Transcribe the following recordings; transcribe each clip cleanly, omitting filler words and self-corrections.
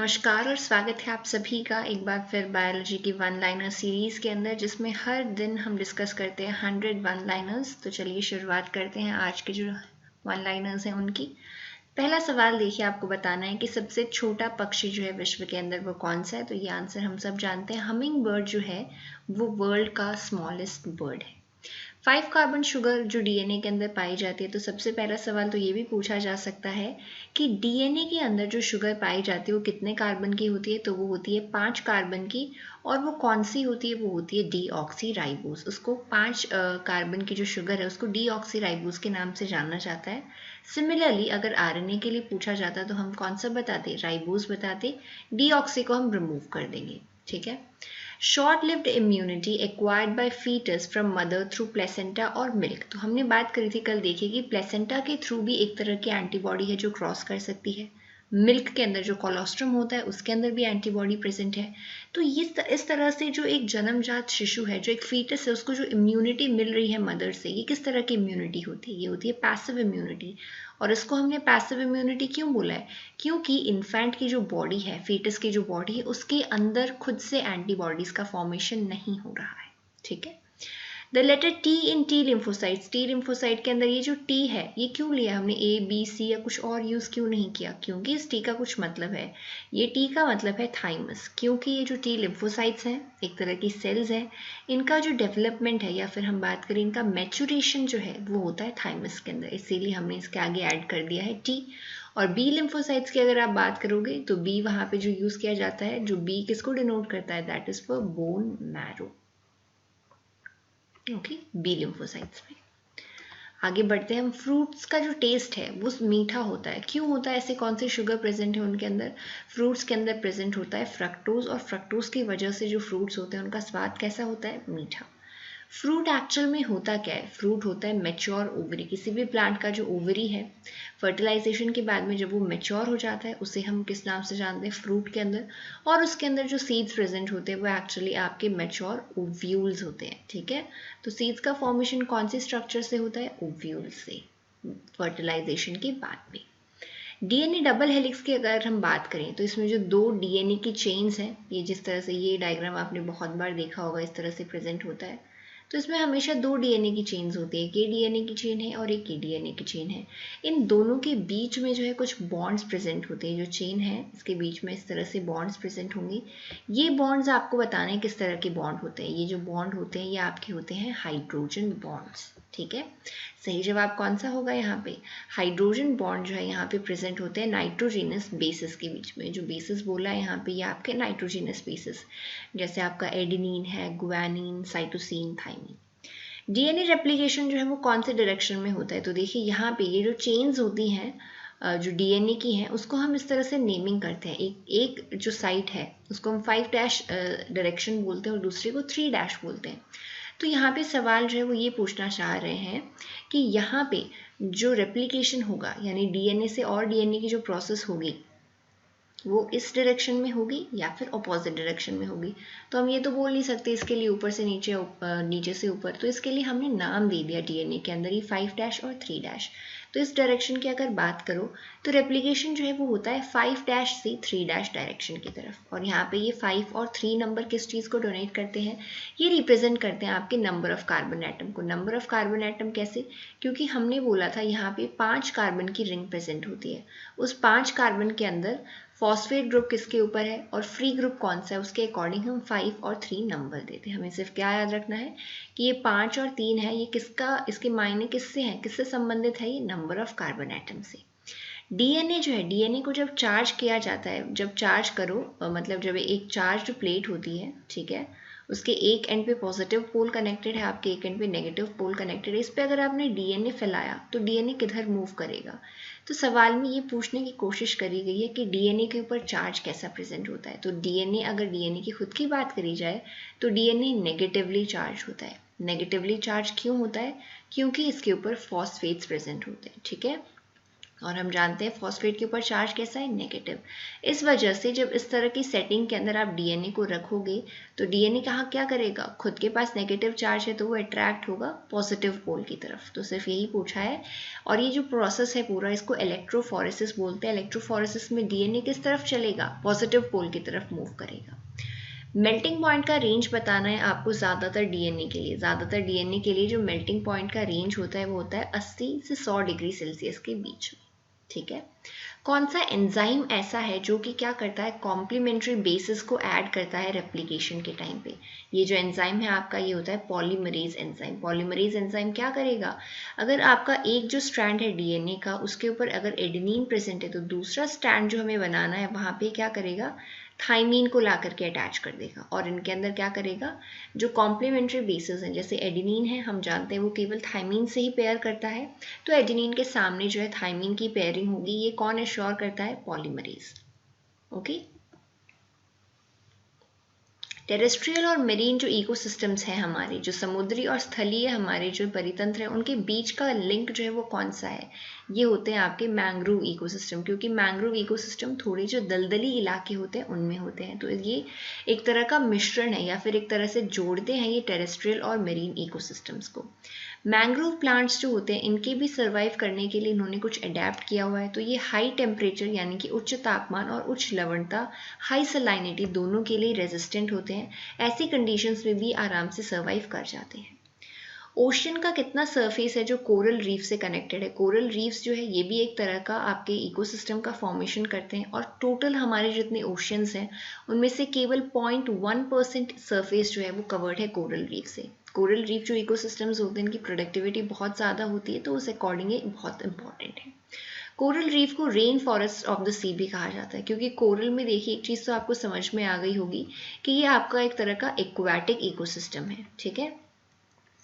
नमस्कार और स्वागत है आप सभी का एक बार फिर बायोलॉजी की वन लाइनर सीरीज़ के अंदर, जिसमें हर दिन हम डिस्कस करते हैं 100 वन लाइनर्स। तो चलिए शुरुआत करते हैं आज के जो वन लाइनर्स हैं उनकी। पहला सवाल देखिए, आपको बताना है कि सबसे छोटा पक्षी जो है विश्व के अंदर वो कौन सा है। तो ये आंसर हम सब जानते हैं, हमिंग बर्ड जो है वो वर्ल्ड का स्मॉलेस्ट बर्ड है। 5 कार्बन शुगर जो डीएनए के अंदर पाई जाती है, तो सबसे पहला सवाल तो ये भी पूछा जा सकता है कि डीएनए के अंदर जो शुगर पाई जाती है वो कितने कार्बन की होती है। तो वो होती है 5 कार्बन की, और वो कौन सी होती है, वो होती है डीऑक्सीराइबोस। उसको 5 कार्बन की जो शुगर है उसको डीऑक्सीराइबोस के नाम से जाना जाता है। सिमिलरली अगर आरएनए के लिए पूछा जाता तो हम कौन सा बताते, राइबोस बताते, डीऑक्सी को हम रिमूव कर देंगे। ठीक है। Short lived immunity acquired by fetus from mother through placenta और मिल्क। तो हमने बात करी थी कल, देखिए कि प्लेसेंटा के थ्रू भी एक तरह की एंटीबॉडी है जो क्रॉस कर सकती है। मिल्क के अंदर जो कोलोस्ट्रम होता है उसके अंदर भी एंटीबॉडी प्रेजेंट है। तो इस तरह से जो एक जन्मजात शिशु है, जो एक फीटस है, उसको जो इम्यूनिटी मिल रही है मदर से, ये किस तरह की इम्यूनिटी होती है, ये होती है पैसिव इम्यूनिटी। और इसको हमने पैसिव इम्यूनिटी क्यों बोला है, क्योंकि इन्फेंट की जो बॉडी है, फीटस की जो बॉडी है, उसके अंदर खुद से एंटीबॉडीज का फॉर्मेशन नहीं हो रहा है। ठीक है। The letter T in T lymphocytes, T lymphocyte के अंदर ये जो टी है ये क्यों लिया हमने, ए बी सी या कुछ और यूज क्यों नहीं किया, क्योंकि इस टी का कुछ मतलब है। ये टी का मतलब है थाइमस, क्योंकि ये जो टी लिम्फोसाइट्स हैं एक तरह की सेल्स हैं, इनका जो डेवलपमेंट है या फिर हम बात करें इनका मैचुरेशन जो है वो होता है थाइमस के अंदर, इसीलिए हमने इसके आगे ऐड कर दिया है टी। और बी लिम्फोसाइट्स की अगर आप बात करोगे तो बी वहाँ पे जो यूज किया जाता है, जो बी किसको डिनोट करता है, that is for bone marrow. Okay, B lymphocytes में। आगे बढ़ते हैं हम। फ्रूट्स का जो टेस्ट है वो मीठा होता है, क्यों होता है, ऐसे कौन से शुगर प्रेजेंट है उनके अंदर, फ्रूट्स के अंदर प्रेजेंट होता है फ्रक्टोज, और फ्रक्टोज की वजह से जो फ्रूट्स होते हैं उनका स्वाद कैसा होता है, मीठा। फ्रूट एक्चुअल में होता क्या है, फ्रूट होता है मैच्योर ओवरी, किसी भी प्लांट का जो ओवरी है, फर्टिलाइजेशन के बाद में जब वो मैच्योर हो जाता है उसे हम किस नाम से जानते हैं, फ्रूट के अंदर। और उसके अंदर जो सीड्स प्रेजेंट होते हैं वो एक्चुअली आपके मैच्योर ओव्यूल्स होते हैं। ठीक है। तो सीड्स का फॉर्मेशन कौन से स्ट्रक्चर से होता है, ओव्यूल से, फर्टिलाइजेशन के बाद में। डीएनए डबल हेलिक्स की अगर हम बात करें तो इसमें जो दो डीएनए की चेन्स हैं, ये जिस तरह से ये डायग्राम आपने बहुत बार देखा होगा, इस तरह से प्रेजेंट होता है। तो इसमें हमेशा दो डीएनए की चेन्स होती है, एक ये डीएनए की चेन है और एक ये डीएनए की चेन है। इन दोनों के बीच में जो है कुछ बॉन्ड्स प्रेजेंट होते हैं, जो चेन है इसके बीच में इस तरह से बॉन्ड्स प्रेजेंट होंगे। ये बॉन्ड्स आपको बताना है किस तरह के बॉन्ड होते हैं। ये जो बॉन्ड होते हैं ये आपके होते हैं हाइड्रोजन बॉन्ड्स। ठीक है। सही जवाब कौन सा होगा यहाँ पे, हाइड्रोजन बॉन्ड जो है यहाँ पे प्रेजेंट होते हैं नाइट्रोजिनस बेसिस के बीच में। जो बेसिस बोला है यहाँ पे ये आपके नाइट्रोजिनस बेसिस, जैसे आपका एडेनिन है, guanine, cytosine, thymine. DNA replication जो है वो कौन से डायरेक्शन में होता है, तो देखिए यहाँ पे ये जो चेन्स होती हैं जो डीएनए की हैं उसको हम इस तरह से नेमिंग करते हैं। एक जो साइट है उसको हम 5' डायरेक्शन बोलते हैं और दूसरे को 3' बोलते हैं। तो यहाँ पे सवाल जो है वो ये पूछना चाह रहे हैं कि यहाँ पे जो रेप्लिकेशन होगा, यानी डीएनए से और डीएनए की जो प्रोसेस होगी वो इस डायरेक्शन में होगी या फिर अपोजिट डायरेक्शन में होगी। तो हम ये तो बोल नहीं सकते इसके लिए ऊपर से नीचे, नीचे से ऊपर, तो इसके लिए हमने नाम दे दिया डीएनए के अंदर ही 5' और 3'। तो इस डायरेक्शन की अगर बात करो तो रेप्लिकेशन जो है वो होता है 5' से 3' डायरेक्शन की तरफ। और यहाँ पे ये 5 और 3 नंबर किस चीज़ को डोनेट करते हैं, ये रिप्रेजेंट करते हैं आपके नंबर ऑफ कार्बन एटम को। नंबर ऑफ कार्बन एटम कैसे, क्योंकि हमने बोला था यहाँ पे 5 कार्बन की रिंग प्रेजेंट होती है। उस 5 कार्बन के अंदर फॉस्फेट ग्रुप किसके ऊपर है और फ्री ग्रुप कौन सा है, उसके अकॉर्डिंग हम 5 और 3 नंबर देते हैं। हमें सिर्फ क्या याद रखना है कि ये 5 और 3 है, ये किसका, इसके मायने किससे हैं, किससे संबंधित है, ये नंबर ऑफ कार्बन एटम से। डीएनए जो है, डीएनए को जब चार्ज किया जाता है, जब चार्ज करो मतलब जब एक चार्ज प्लेट होती है, ठीक है, उसके एक एंड पे पॉजिटिव पोल कनेक्टेड है, आपके एक एंड पे नेगेटिव पोल कनेक्टेड है, इस पे अगर आपने डीएनए फैलाया तो डीएनए किधर मूव करेगा। तो सवाल में ये पूछने की कोशिश करी गई है कि डीएनए के ऊपर चार्ज कैसा प्रेजेंट होता है। तो डीएनए, अगर डीएनए की खुद की बात करी जाए तो डीएनए नेगेटिवली चार्ज होता है। नेगेटिवली चार्ज क्यों होता है, क्योंकि इसके ऊपर फॉस्फेट्स प्रेजेंट होते हैं। ठीक है। और हम जानते हैं फॉस्फेट के ऊपर चार्ज कैसा है, नेगेटिव। इस वजह से जब इस तरह की सेटिंग के अंदर आप डीएनए को रखोगे तो डीएनए कहाँ क्या करेगा, खुद के पास नेगेटिव चार्ज है तो वो अट्रैक्ट होगा पॉजिटिव पोल की तरफ। तो सिर्फ यही पूछा है। और ये जो प्रोसेस है पूरा, इसको इलेक्ट्रोफोरेसिस बोलते हैं। इलेक्ट्रोफोरेसिस में डीएनए किस तरफ चलेगा, पॉजिटिव पोल की तरफ मूव करेगा। मेल्टिंग पॉइंट का रेंज बताना है आपको ज़्यादातर डीएनए के लिए। ज़्यादातर डीएनए के लिए जो मेल्टिंग पॉइंट का रेंज होता है वो होता है 80 से 100 डिग्री सेल्सियस के बीच में। ठीक है। कौन सा एंजाइम ऐसा है जो कि क्या करता है, कॉम्प्लीमेंट्री बेसिस को ऐड करता है रेप्लिकेशन के टाइम पे। ये जो एंजाइम है आपका, ये होता है पॉलीमरेज एंजाइम। पॉलीमरेज एंजाइम क्या करेगा, अगर आपका एक जो स्ट्रैंड है डीएनए का, उसके ऊपर अगर एडेनिन प्रेजेंट है तो दूसरा स्ट्रैंड जो हमें बनाना है वहां पे क्या करेगा, थाइमीन को ला करके अटैच कर देगा। और इनके अंदर क्या करेगा, जो कॉम्प्लीमेंट्री बेसिस हैं जैसे एडेनिन है, हम जानते हैं वो केवल थाइमीन से ही पेयर करता है, तो एडेनिन के सामने जो है थाइमीन की पेयरिंग होगी। ये कौन एश्योर करता है, पॉलीमरेज। ओके। टेरेस्ट्रियल और मेरीन जो इकोसिस्टम्स हैं हमारे, जो समुद्री और स्थलीय हमारे जो परितंत्र हैं, उनके बीच का लिंक जो है वो कौन सा है, ये होते हैं आपके मैंग्रोव इकोसिस्टम। क्योंकि मैंग्रोव इकोसिस्टम थोड़े जो दलदली इलाके होते हैं उनमें होते हैं। तो ये एक तरह का मिश्रण है या फिर एक तरह से जोड़ते हैं ये टेरेस्ट्रियल और मेरीन इकोसिस्टम्स को। मैंग्रोव प्लांट्स जो होते हैं इनके भी सर्वाइव करने के लिए इन्होंने कुछ अडेप्ट किया हुआ है। तो ये हाई टेम्परेचर यानी कि उच्च तापमान और उच्च लवणता, हाई सलाइनिटी दोनों के लिए रेजिस्टेंट होते हैं। ऐसी कंडीशंस में भी आराम से सर्वाइव कर जाते हैं। ओशन का कितना सरफेस है जो कोरल रीफ से कनेक्टेड है। कोरल रीफ्स जो है ये भी एक तरह का आपके इकोसिस्टम का फॉर्मेशन करते हैं। और टोटल हमारे जितने ओशंस हैं उनमें से केवल 0.1% सरफेस जो है वो कवर्ड है कोरल रीफ से। कोरल रीफ जो इकोसिस्टम्स होते हैं इनकी प्रोडक्टिविटी बहुत ज़्यादा होती है, तो उस अकॉर्डिंग ये बहुत इंपॉर्टेंट है। कोरल रीफ को रेन फॉरेस्ट ऑफ द सी भी कहा जाता है, क्योंकि कोरल में देखिए एक चीज़ तो आपको समझ में आ गई होगी कि ये आपका एक तरह का एक्वाटिक इकोसिस्टम है। ठीक है।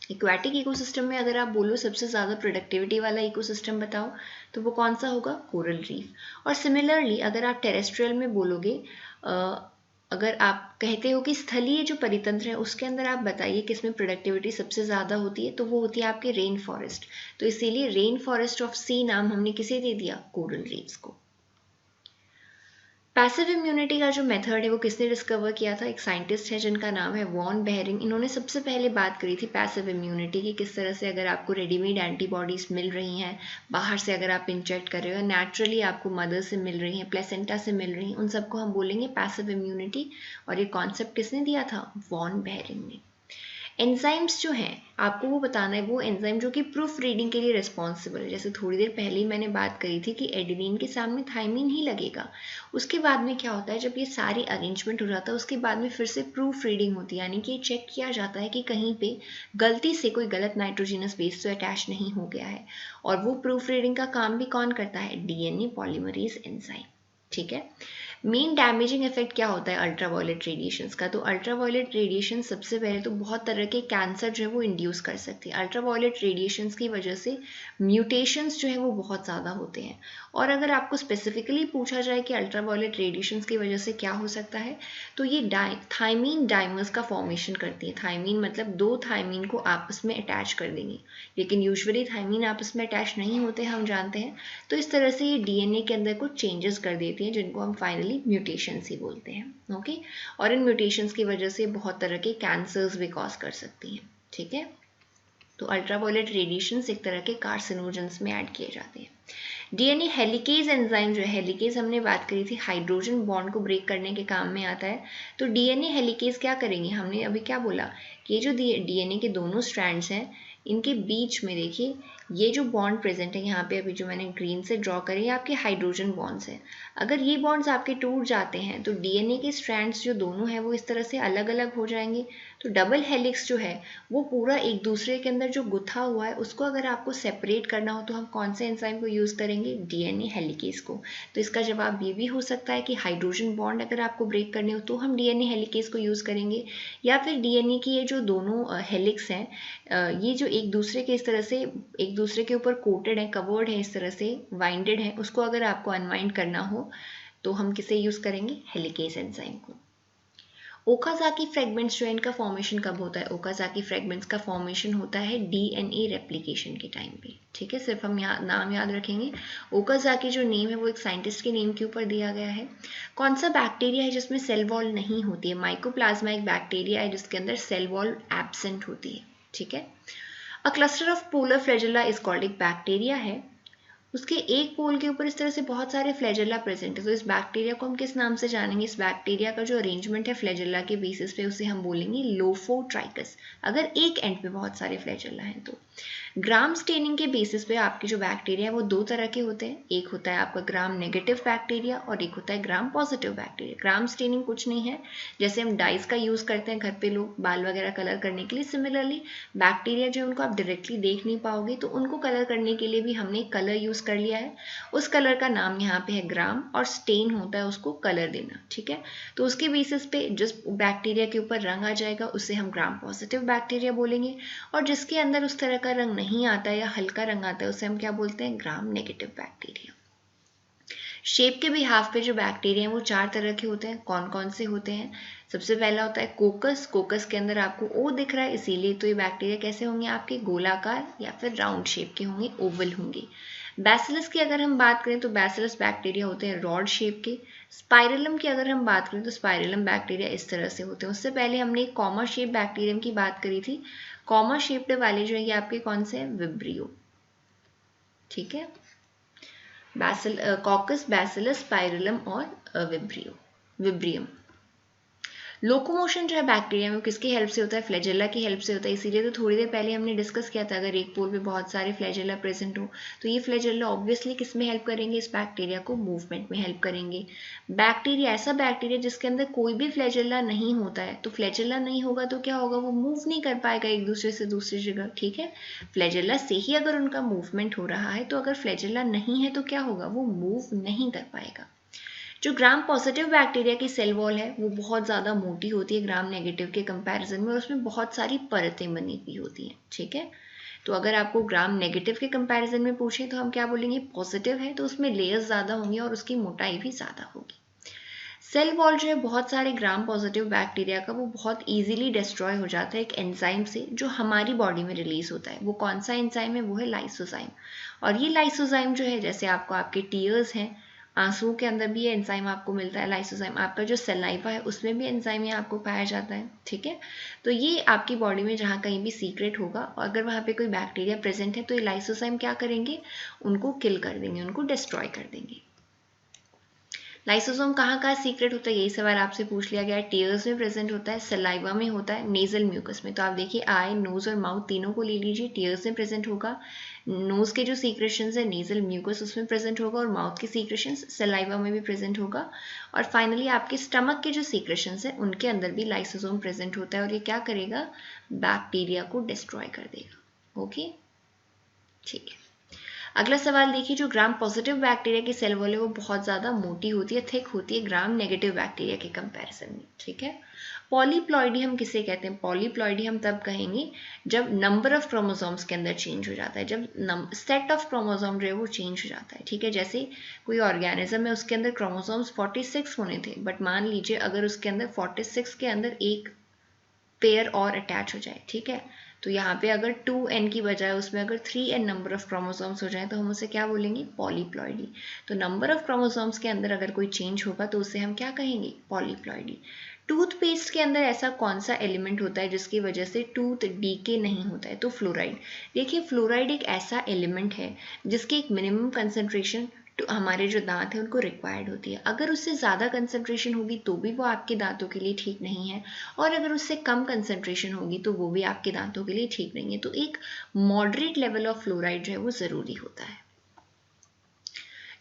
एक्वाटिक इकोसिस्टम में अगर आप बोलो सबसे ज़्यादा प्रोडक्टिविटी वाला इकोसिस्टम बताओ तो वो कौन सा होगा, कोरल रीफ। और सिमिलरली अगर आप टेरेस्ट्रियल में बोलोगे, अगर आप कहते हो कि स्थलीय जो परितंत्र है उसके अंदर आप बताइए किसमें प्रोडक्टिविटी सबसे ज़्यादा होती है, तो वो होती है आपके रेन फॉरेस्ट। तो इसीलिए रेन फॉरेस्ट ऑफ सी नाम हमने किसे दे दिया, कोरल रीफ्स को। पैसिव इम्यूनिटी का जो मेथड है वो किसने डिस्कवर किया था, एक साइंटिस्ट है जिनका नाम है वॉन बेहरिंग। इन्होंने सबसे पहले बात करी थी पैसिव इम्यूनिटी की, किस तरह से अगर आपको रेडीमेड एंटीबॉडीज मिल रही हैं, बाहर से अगर आप इंजेक्ट कर रहे हो, नेचुरली आपको मदर से मिल रही हैं, प्लेसेंटा से मिल रही हैं, उन सबको हम बोलेंगे पैसिव इम्यूनिटी। और ये कॉन्सेप्ट किसने दिया था, वॉन बेहरिंग ने। एंजाइम्स जो हैं आपको वो बताना है, वो एंजाइम जो कि प्रूफ रीडिंग के लिए रिस्पॉन्सिबल है। जैसे थोड़ी देर पहले ही मैंने बात करी थी कि एडेनिन के सामने थाइमीन ही लगेगा। उसके बाद में क्या होता है, जब ये सारी अरेंजमेंट हो जाता है उसके बाद में फिर से प्रूफ रीडिंग होती है, यानी कि चेक किया जाता है कि कहीं पे गलती से कोई गलत नाइट्रोजिनस बेस तो अटैच नहीं हो गया है। और वो प्रूफ रीडिंग का काम भी कौन करता है, डीएनए पॉलीमरेज एंजाइम। ठीक है। मेन डैमेजिंग इफेक्ट क्या होता है अल्ट्रावायलेट रेडिएशंस का, तो अल्ट्रावायलेट रेडिएशन सबसे पहले तो बहुत तरह के कैंसर जो है वो इंड्यूस कर सकती है। अल्ट्रावायलेट रेडिएशंस की वजह से म्यूटेशंस जो है वो बहुत ज़्यादा होते हैं। और अगर आपको स्पेसिफिकली पूछा जाए कि अल्ट्रावायलेट रेडिएशंस की वजह से क्या हो सकता है, तो ये थाइमीन डाइमर्स का फॉर्मेशन करती है। थाइमीन मतलब दो थाइमीन को आपस में अटैच कर देंगे, लेकिन यूजुअली थाइमीन आपस में अटैच नहीं होते, हम जानते हैं। तो इस तरह से ये डीएनए के अंदर कुछ चेंजेस कर देती हैं जिनको हम फाइनली म्यूटेशंस ही बोलते हैं। ओके। और इन म्यूटेशंस की वजह से बहुत तरह के कैंसर्स भी कॉज कर सकती हैं। ठीक है। तो अल्ट्रावायलेट रेडिएशंस एक तरह के कार्सिनोजेंस में ऐड किए जाते हैं। डीएनए हेलिकेज एंजाइम जो है, हेलिकेज हमने बात करी थी, हाइड्रोजन बॉन्ड को ब्रेक करने के काम में आता है। तो डीएनए हेलिकेज क्या करेंगे, हमने अभी क्या बोला कि ये जो डीएनए के दोनों स्ट्रैंड्स हैं इनके बीच में देखिए ये जो बॉन्ड प्रेजेंट है यहाँ पे, अभी जो मैंने ग्रीन से ड्रॉ करे, ये आपके हाइड्रोजन बॉन्ड्स हैं। अगर ये बॉन्ड्स आपके टूट जाते हैं तो डीएनए के स्ट्रैंड्स जो दोनों हैं वो इस तरह से अलग अलग हो जाएंगे। तो डबल हेलिक्स जो है वो पूरा एक दूसरे के अंदर जो गुथा हुआ है उसको अगर आपको सेपरेट करना हो तो हम कौन से एंजाइम को यूज़ करेंगे, डीएनए हेलिकेज को। तो इसका जवाब ये भी हो सकता है कि हाइड्रोजन बॉन्ड अगर आपको ब्रेक करने हो तो हम डीएनए हेलिकेज को यूज़ करेंगे, या फिर डीएनए की ये जो दोनों हेलिक्स हैं ये जो एक दूसरे के इस तरह से एक दूसरे के ऊपर कोटेड है, कवर्ड है, इस तरह से वाइंडेड है, उसको अगर आपको अनवाइंड करना हो तो हम किसे यूज़ करेंगे, हेलिकेज एंजाइम को। ओकाज़ाकी फ्रेगमेंट्स जो है इनका फॉर्मेशन कब होता है? ओकाज़ाकी फ्रेगमेंट्स का फॉर्मेशन होता है डीएनए रेप्लिकेशन के टाइम पे, ठीक है। सिर्फ हम नाम याद रखेंगे। ओकाज़ाकी जो नेम है वो एक साइंटिस्ट के नेम के ऊपर दिया गया है। कौन सा बैक्टीरिया है जिसमें सेल वॉल नहीं होती है? माइकोप्लाज्मा एक बैक्टीरिया है जिसके अंदर सेल वॉल एब्सेंट होती है, ठीक है। A cluster of polar flagella is called, एक बैक्टीरिया है उसके एक पोल के ऊपर इस तरह से बहुत सारे फ्लैजेला प्रेजेंट है, तो इस बैक्टीरिया को हम किस नाम से जानेंगे? इस बैक्टीरिया का जो अरेंजमेंट है फ्लैजेला के बेसिस पे उसे हम बोलेंगे लोफोट्राइकस, अगर एक एंड पे बहुत सारे फ्लैजेला हैं तो। ग्राम स्टेनिंग के बेसिस पे आपके जो बैक्टीरिया है वो दो तरह के होते हैं, एक होता है आपका ग्राम नेगेटिव बैक्टीरिया और एक होता है gram positive bacteria. Gram staining कुछ नहीं है, जैसे हम डाइस का यूज करते हैं घर पे लोग बाल वगैरह कलर करने के लिए, सिमिलरली बैक्टीरिया जो उनको आप डायरेक्टली देख नहीं पाओगे तो उनको कलर करने के लिए भी हमने कलर यूज कर लिया है। उस कलर का नाम यहाँ पे है ग्राम और स्टेन होता है उसको कलर देना, ठीक है। तो उसके बेसिस पे जिस बैक्टीरिया के ऊपर रंग आ जाएगा उसे हम ग्राम पॉजिटिव बैक्टीरिया बोलेंगे, और जिसके अंदर उस तरह का रंग नहीं आता है या हल्का रंग आता है उसे हम क्या बोलते हैं? Gram negative bacteria. शेप के भी हाफ पे जो बैक्टीरिया हैं वो चार तरह के होते हैं। कौन कौन से होते हैं? सबसे पहला होता है कोकस। कोकस के अंदर आपको ओ दिख रहा है इसीलिए तो ये बैक्टीरिया कैसे होंगे आपके? गोलाकार या फिर राउंड शेप के होंगे, ओवल होंगे। बैसिलस की अगर हम बात करें तो बैसिलस बैक्टीरिया होते हैं रॉड शेप के। स्पाइरलम की अगर हम बात करें तो स्पाइरलम बैक्टीरिया इस तरह से होते हैं। उससे पहले हमने एक कॉमा शेप बैक्टीरियम की बात करी थी। कॉमा शेप्ड वाले जो है ये आपके कौन से हैं? विब्रियो, ठीक है। कॉकस, बैसिलस, स्पाइरलम और विब्रियम। लोकोमोशन जो है बैक्टीरिया में किसकी हेल्प से होता है? फ्लैजेला की हेल्प से होता है। इसीलिए तो थोड़ी देर पहले हमने डिस्कस किया था अगर एक पोल पे बहुत सारे फ्लैजेला प्रेजेंट हो तो ये फ्लैजेला ऑब्वियसली किस में हेल्प करेंगे? इस बैक्टीरिया को मूवमेंट में हेल्प करेंगे। बैक्टीरिया, ऐसा बैक्टीरिया जिसके अंदर कोई भी फ्लैजेला नहीं होता है, तो फ्लैजेला नहीं होगा तो क्या होगा? वो मूव नहीं कर पाएगा एक दूसरे से दूसरी जगह, ठीक है। फ्लैजेला से ही अगर उनका मूवमेंट हो रहा है तो अगर फ्लैजेला नहीं है तो क्या होगा? वो मूव नहीं कर पाएगा। जो ग्राम पॉजिटिव बैक्टीरिया की सेल वॉल है वो बहुत ज़्यादा मोटी होती है ग्राम नेगेटिव के कंपैरिजन में, और उसमें बहुत सारी परतें बनी हुई होती हैं, ठीक है। तो अगर आपको ग्राम नेगेटिव के कंपैरिजन में पूछे तो हम क्या बोलेंगे? पॉजिटिव है तो उसमें लेयर्स ज़्यादा होंगी और उसकी मोटाई भी ज़्यादा होगी। सेल वॉल जो है बहुत सारे ग्राम पॉजिटिव बैक्टीरिया का वो बहुत इजीली डिस्ट्रॉय हो जाता है एक एंजाइम से जो हमारी बॉडी में रिलीज होता है। वो कौन सा एंजाइम है? वो है लाइसोजाइम। और ये लाइसोजाइम जो है, जैसे आपको आपके टीयर्स हैं, आंसुओं के अंदर भी ये एंजाइम आपको मिलता है लाइसोजाइम। आपका जो सलाइवा है उसमें भी एंजाइम ये आपको पाया जाता है, ठीक है। तो ये आपकी बॉडी में जहाँ कहीं भी सीक्रेट होगा और अगर वहाँ पे कोई बैक्टीरिया प्रेजेंट है तो ये लाइसोजाइम क्या करेंगे? उनको किल कर देंगे, उनको डिस्ट्रॉय कर देंगे। लाइसोसोम कहाँ कहाँ सीक्रेट होता है? यही सवाल आपसे पूछ लिया गया है। टीयर्स में प्रेजेंट होता है, सलाइवा में होता है, नेजल म्यूकस में। तो आप देखिए आई, नोज और माउथ तीनों को ले लीजिए। टीयर्स में प्रेजेंट होगा, नोज के जो सीक्रेशंस है नेजल म्यूकस उसमें प्रेजेंट होगा, और माउथ के सीक्रेशंस सलाइवा में भी प्रेजेंट होगा, और फाइनली आपके स्टमक के जो सीक्रेशंस है उनके अंदर भी लाइसोसोम प्रेजेंट होता है, और ये क्या करेगा? बैक्टीरिया को डिस्ट्रॉय कर देगा। ओके, ठीक है। अगला सवाल देखिए, जो ग्राम पॉजिटिव बैक्टीरिया की सेल वॉल है वो बहुत ज़्यादा मोटी होती है, थिक होती है ग्राम नेगेटिव बैक्टीरिया के कंपैरिजन में, ठीक है। पॉलीप्लॉइडी हम किसे कहते हैं? पॉलीप्लॉइडी हम तब कहेंगे जब नंबर ऑफ क्रोमोसोम्स के अंदर चेंज हो जाता है, जब सेट ऑफ क्रोमोसोम जो है वो चेंज हो जाता है, ठीक है। जैसे कोई ऑर्गेनिज्म है उसके अंदर क्रोमोसोम्स 46 होने थे, बट मान लीजिए अगर उसके अंदर 46 के अंदर एक पेयर और अटैच हो जाए, ठीक है। तो यहाँ पे अगर 2n की बजाय उसमें अगर 3n नंबर ऑफ क्रोमोसोम्स हो जाए तो हम उसे क्या बोलेंगे? पॉलीप्लॉइडी। तो नंबर ऑफ क्रोमोसोम्स के अंदर अगर कोई चेंज होगा तो उसे हम क्या कहेंगे? पॉलीप्लॉइडी। टूथपेस्ट के अंदर ऐसा कौन सा एलिमेंट होता है जिसकी वजह से टूथ डीके नहीं होता है? तो फ्लोराइड। देखिए, फ्लोराइड एक ऐसा एलिमेंट है जिसकी एक मिनिमम कंसेंट्रेशन तो हमारे जो दांत हैं उनको रिक्वायर्ड होती है। अगर उससे ज़्यादा कंसंट्रेशन होगी तो भी वो आपके दांतों के लिए ठीक नहीं है, और अगर उससे कम कंसंट्रेशन होगी तो वो भी आपके दांतों के लिए ठीक नहीं है। तो एक मॉडरेट लेवल ऑफ फ्लोराइड जो है वो ज़रूरी होता है।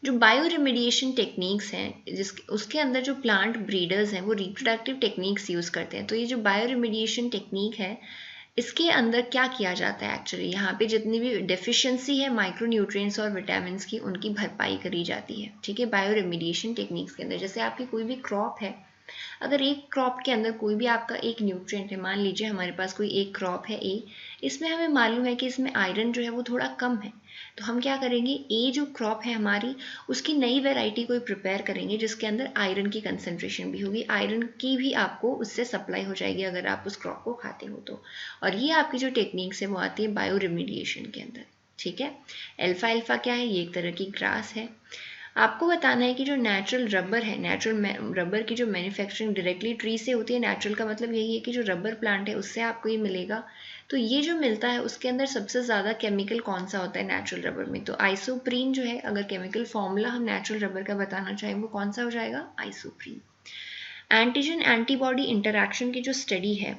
जो बायो रेमेडिएशन टेक्निक्स हैं उसके अंदर जो प्लांट ब्रीडर्स हैं वो रिप्रोडक्टिव टेक्निक्स यूज़ करते हैं। तो ये जो बायो रेमेडिएशन टेक्निक है इसके अंदर क्या किया जाता है? एक्चुअली यहाँ पे जितनी भी डेफिशिएंसी है माइक्रो न्यूट्रिएंट्स और विटामिन्स की उनकी भरपाई करी जाती है, ठीक है, बायो रेमेडिएशन टेक्निक्स के अंदर। जैसे आपकी कोई भी क्रॉप है, अगर एक क्रॉप के अंदर कोई भी आपका एक न्यूट्रिएंट है, मान लीजिए हमारे पास कोई एक क्रॉप है ए, इसमें हमें मालूम है कि इसमें आयरन जो है वो थोड़ा कम है, तो हम क्या करेंगे, ये जो क्रॉप है हमारी उसकी नई वैरायटी कोई प्रिपेयर करेंगे जिसके अंदर आयरन की कंसंट्रेशन भी होगी, आयरन की भी आपको उससे सप्लाई हो जाएगी अगर आप उस क्रॉप को खाते हो तो। और ये आपकी जो टेक्निक्स है वो आती है बायो रेमिडिएशन के अंदर, ठीक है। अल्फा क्या है, ये एक तरह की ग्रास है। आपको बताना है कि जो नेचुरल रबर है, नेचुरल रबर की जो मैन्युफैक्चरिंग डायरेक्टली ट्री से होती है, नेचुरल का मतलब यही है कि जो रबर प्लांट है उससे आपको ये मिलेगा। तो ये जो मिलता है उसके अंदर सबसे ज़्यादा केमिकल कौन सा होता है नेचुरल रबर में, तो आइसोप्रीन जो है, अगर केमिकल फॉर्मूला हम नेचुरल रबर का बताना चाहें वो कौन सा हो जाएगा, आइसोप्रीन। एंटीजन एंटीबॉडी इंटरैक्शन की जो स्टडी है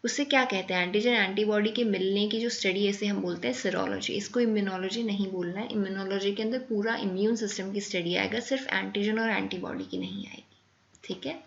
उससे क्या कहते हैं, एंटीजन एंटीबॉडी के मिलने की जो स्टडी है इसे हम बोलते हैं सीरोलॉजी। इसको इम्यूनोलॉजी नहीं बोलना है, इम्यूनोलॉजी के अंदर पूरा इम्यून सिस्टम की स्टडी आएगा, सिर्फ एंटीजन और एंटीबॉडी की नहीं आएगी, ठीक है।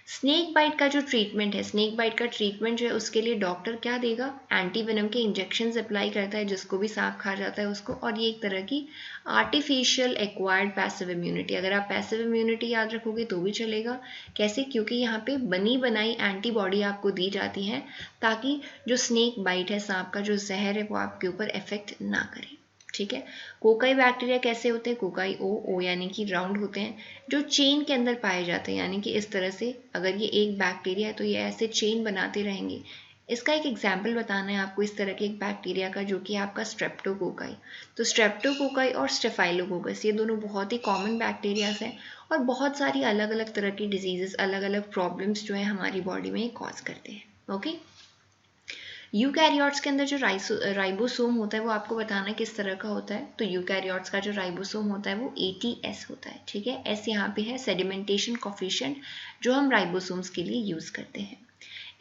स्नेक बाइट का जो ट्रीटमेंट है, स्नेक बाइट का ट्रीटमेंट जो है उसके लिए डॉक्टर क्या देगा, एंटीवेनम के इंजेक्शन अप्लाई करता है जिसको भी सांप खा जाता है उसको, और ये एक तरह की आर्टिफिशियल एक्वायर्ड पैसिव इम्यूनिटी। अगर आप पैसिव इम्यूनिटी याद रखोगे तो भी चलेगा, कैसे, क्योंकि यहाँ पे बनी बनाई एंटीबॉडी आपको दी जाती है ताकि जो स्नेक बाइट है, सांप का जो जहर है वो आपके ऊपर इफेक्ट ना करे, ठीक है। कोकाई बैक्टीरिया कैसे होते हैं, कोकाई ओ यानी कि राउंड होते हैं, जो चेन के अंदर पाए जाते हैं, यानी कि इस तरह से अगर ये एक बैक्टीरिया है तो ये ऐसे चेन बनाते रहेंगे। इसका एक एग्जाम्पल बताना है आपको इस तरह के एक बैक्टीरिया का, जो कि आपका स्ट्रेप्टोकोकाई। तो स्ट्रेप्टोकोकाई और स्टेफाइलोकोकस ये दोनों बहुत ही कॉमन बैक्टीरियाज हैं और बहुत सारी अलग अलग तरह की डिजीजेस, अलग अलग प्रॉब्लम्स जो है हमारी बॉडी में कॉज करते हैं, ओके। यूकैरियोट्स के अंदर जो राइबोसोम होता है वो आपको बताना है किस तरह का होता है। तो यूकैरियोट्स का जो राइबोसोम होता है वो ATS होता है, ठीक है। S यहाँ पे है सेडिमेंटेशन कोफिशिएंट, जो हम राइबोसोम्स के लिए यूज करते हैं।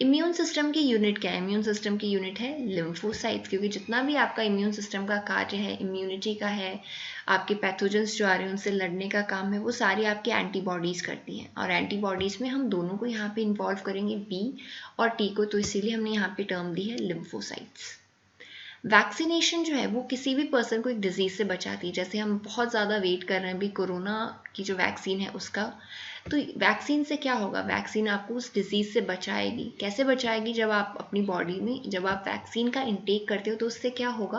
इम्यून सिस्टम की यूनिट क्या है, इम्यून सिस्टम की यूनिट है लिम्फोसाइट्स, क्योंकि जितना भी आपका इम्यून सिस्टम का कार्य है, इम्यूनिटी का है, आपके पैथोजेंस जो आ रहे हैं उनसे लड़ने का काम है, वो सारी आपकी एंटीबॉडीज करती हैं। और एंटीबॉडीज में हम दोनों को यहाँ पे इन्वॉल्व करेंगे, B और T को, तो इसीलिए हमने यहाँ पे टर्म दी है लिम्फोसाइट्स। वैक्सीनेशन जो है वो किसी भी पर्सन को एक डिजीज से बचाती है, जैसे हम बहुत ज़्यादा वेट कर रहे हैं अभी कोरोना की जो वैक्सीन है उसका, तो वैक्सीन से क्या होगा, वैक्सीन आपको उस डिजीज से बचाएगी। कैसे बचाएगी, जब आप अपनी बॉडी में, जब आप वैक्सीन का इंटेक करते हो तो उससे क्या होगा,